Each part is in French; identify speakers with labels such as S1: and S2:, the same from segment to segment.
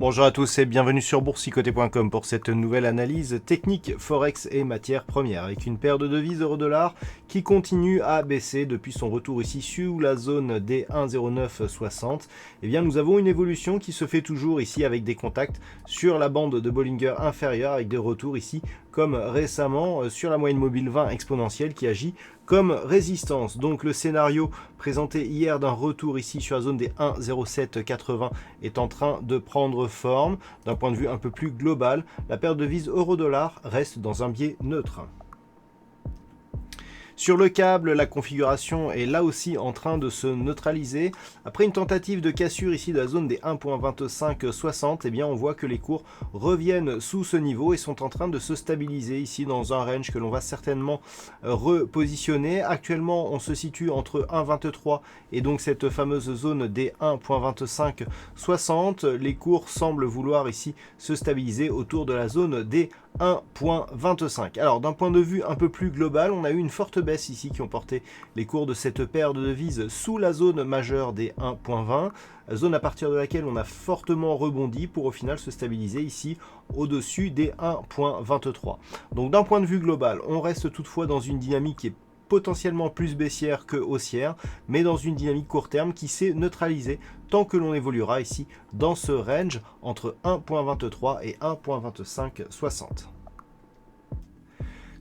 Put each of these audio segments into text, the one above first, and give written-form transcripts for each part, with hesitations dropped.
S1: Bonjour à tous et bienvenue sur boursicoté.com pour cette nouvelle analyse technique Forex et matières premières avec une paire de devises euro-dollar qui continue à baisser depuis son retour ici sous la zone des 1,0960. Eh bien nous avons une évolution qui se fait toujours ici avec des contacts sur la bande de Bollinger inférieure avec des retours ici comme récemment sur la moyenne mobile 20 exponentielle qui agit comme résistance. Donc le scénario présenté hier d'un retour ici sur la zone des 1,0780 est en train de prendre forme. D'un point de vue un peu plus global, la paire de devises euro-dollar reste dans un biais neutre. Sur le câble, la configuration est là aussi en train de se neutraliser. Après une tentative de cassure ici de la zone des 1.2560, eh bien on voit que les cours reviennent sous ce niveau et sont en train de se stabiliser ici dans un range que l'on va certainement repositionner. Actuellement, on se situe entre 1.23 et donc cette fameuse zone des 1.2560. Les cours semblent vouloir ici se stabiliser autour de la zone des 1.25. Alors d'un point de vue un peu plus global, on a eu une forte baisse ici qui ont porté les cours de cette paire de devises sous la zone majeure des 1.20, zone à partir de laquelle on a fortement rebondi pour au final se stabiliser ici au-dessus des 1.23. Donc d'un point de vue global, on reste toutefois dans une dynamique qui est potentiellement plus baissière que haussière, mais dans une dynamique court terme qui s'est neutralisée tant que l'on évoluera ici dans ce range entre 1.23 et 1.2560.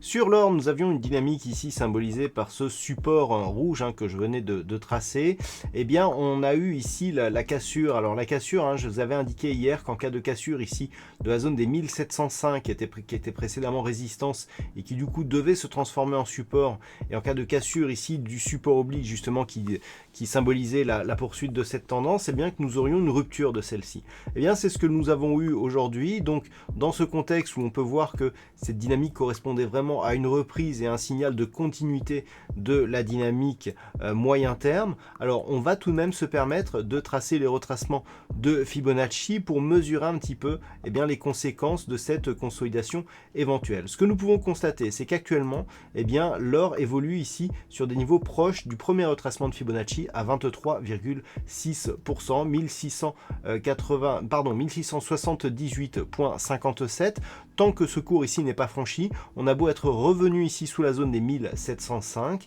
S1: Sur l'or, nous avions une dynamique ici symbolisée par ce support rouge que je venais de tracer. Eh bien, on a eu ici la cassure. Alors la cassure, je vous avais indiqué hier qu'en cas de cassure ici de la zone des 1705 qui était précédemment résistance et qui du coup devait se transformer en support, et en cas de cassure ici du support oblique justement qui symbolisait la poursuite de cette tendance, eh bien que nous aurions une rupture de celle-ci. Eh bien c'est ce que nous avons eu aujourd'hui. Donc dans ce contexte où on peut voir que cette dynamique correspondait vraiment à une reprise et un signal de continuité de la dynamique moyen terme, alors on va tout de même se permettre de tracer les retracements de Fibonacci pour mesurer un petit peu les conséquences de cette consolidation éventuelle. Ce que nous pouvons constater, c'est qu'actuellement l'or évolue ici sur des niveaux proches du premier retracement de Fibonacci à 23,6%, 1678,57. Tant que ce cours ici n'est pas franchi, on a beau être revenu ici sous la zone des 1705,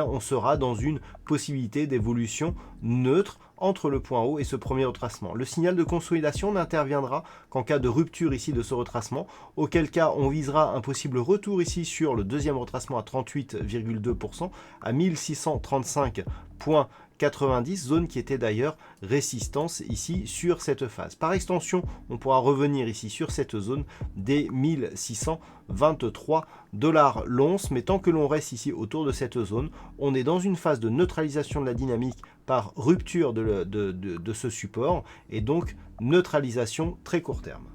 S1: on sera dans une possibilité d'évolution neutre entre le point haut et ce premier retracement. Le signal de consolidation n'interviendra qu'en cas de rupture ici de ce retracement, auquel cas on visera un possible retour ici sur le deuxième retracement à 38,2%, à 1635,90, zone qui était d'ailleurs résistance ici sur cette phase. Par extension, on pourra revenir ici sur cette zone des 1623 $ l'once, mais tant que l'on reste ici autour de cette zone, on est dans une phase de neutralisation de la dynamique par rupture de ce support et donc neutralisation très court terme.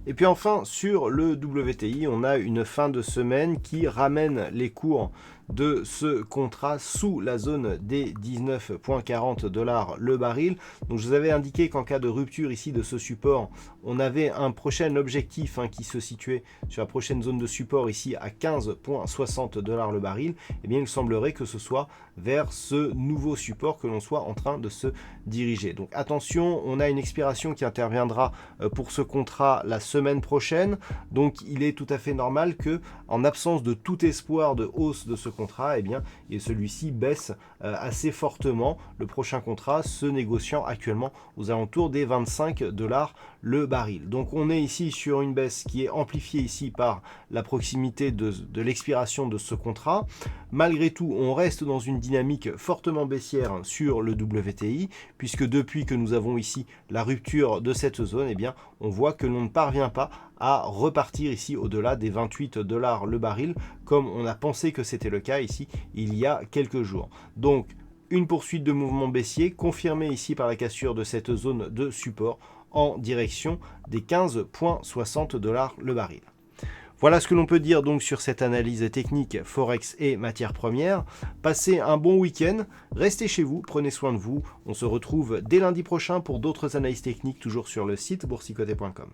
S1: Et puis enfin, sur le WTI, on a une fin de semaine qui ramène les cours de ce contrat sous la zone des 19,40 $ le baril. Donc je vous avais indiqué qu'en cas de rupture ici de ce support, on avait un prochain objectif qui se situait sur la prochaine zone de support ici à 15,60 $ le baril. Eh bien il semblerait que ce soit vers ce nouveau support que l'on soit en train de se diriger. Donc attention, on a une expiration qui interviendra pour ce contrat la semaine prochaine. Donc il est tout à fait normal que, en absence de tout espoir de hausse de ce contrat, et celui-ci baisse assez fortement. Le prochain contrat se négociant actuellement aux alentours des 25 $ le baril. Donc on est ici sur une baisse qui est amplifiée ici par la proximité de l'expiration de ce contrat. Malgré tout, on reste dans une dynamique fortement baissière sur le WTI, puisque depuis que nous avons ici la rupture de cette zone, on voit que l'on ne parvient pas à repartir ici au-delà des 28 $ le baril, comme on a pensé que c'était le cas ici il y a quelques jours. Donc une poursuite de mouvement baissier confirmée ici par la cassure de cette zone de support en direction des 15,60 $ le baril. Voilà ce que l'on peut dire donc sur cette analyse technique Forex et matières premières. Passez un bon week-end, restez chez vous, prenez soin de vous. On se retrouve dès lundi prochain pour d'autres analyses techniques, toujours sur le site boursicoté.com.